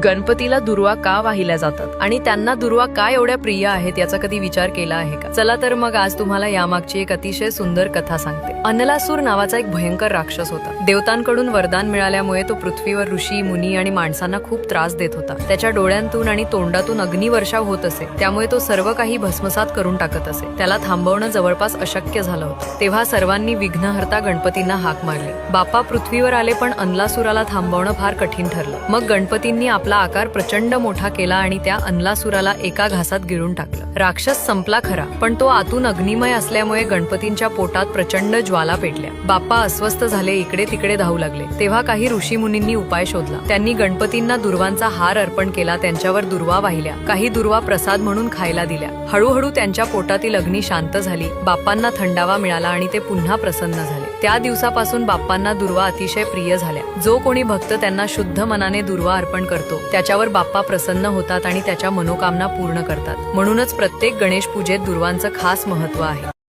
गणपतीला दुर्वा का वाहिल्या जातात आणि त्यांना दुर्वा का एवढ्या प्रिय आहेत याचा कधी विचार केला आहे का? चला तर मग आज तुम्हाला यामागची एक अतिशय सुंदर कथा सांगते. अनलासूर नावाचा एक भयंकर राक्षस होता. देवतांकडून वरदान मिळाल्यामुळे तो पृथ्वीवर ऋषी, मुनी आणि माणसांना खूप त्रास देत होता. त्याच्या डोळ्यांतून आणि तोंडातून अग्निवर्षाव होत असे, त्यामुळे तो सर्व काही भस्मसात करून टाकत असे. त्याला थांबवणं जवळपास अशक्य झालं होतं. तेव्हा सर्वांनी विघ्नहर्ता गणपतींना हाक मारली. बाप्पा पृथ्वीवर आले, पण अनलासुराला थांबवणं फार कठीण ठरलं. मग गणपतींनी आपला आकार प्रचंड मोठा केला आणि त्या अनलासुराला एका घासात गिळून टाकलं. राक्षस संपला खरा, पण तो आतून अग्निमय असल्यामुळे गणपतींच्या पोटात प्रचंड ज्वाला पेटल्या. बाप्पा अस्वस्थ झाले, इकडे तिकडे धावू लागले. तेव्हा काही ऋषी मुनींनी उपाय शोधला. त्यांनी गणपतींना दुर्वांचा हार अर्पण केला, त्यांच्यावर दुर्वा वाहिल्या. काही दुर्वा प्रसाद म्हणून खायला दिल्या. हळूहळू त्यांच्या पोटातील अग्नी शांत झाली. बाप्पांना थंडावा मिळाला आणि ते पुन्हा प्रसन्न झाले. त्या दिवसापासून बाप्पांना दुर्वा अतिशय प्रिय झाल्या. जो कोणी भक्त त्यांना शुद्ध मनाने दुर्वा अर्पण करतो, त्याच्यावर बाप्पा प्रसन्न होतात आणि त्याच्या मनोकामना पूर्ण करतात. म्हणूनच प्रत्येक गणेश पूजेत दुर्वांचं खास महत्त्व आहे.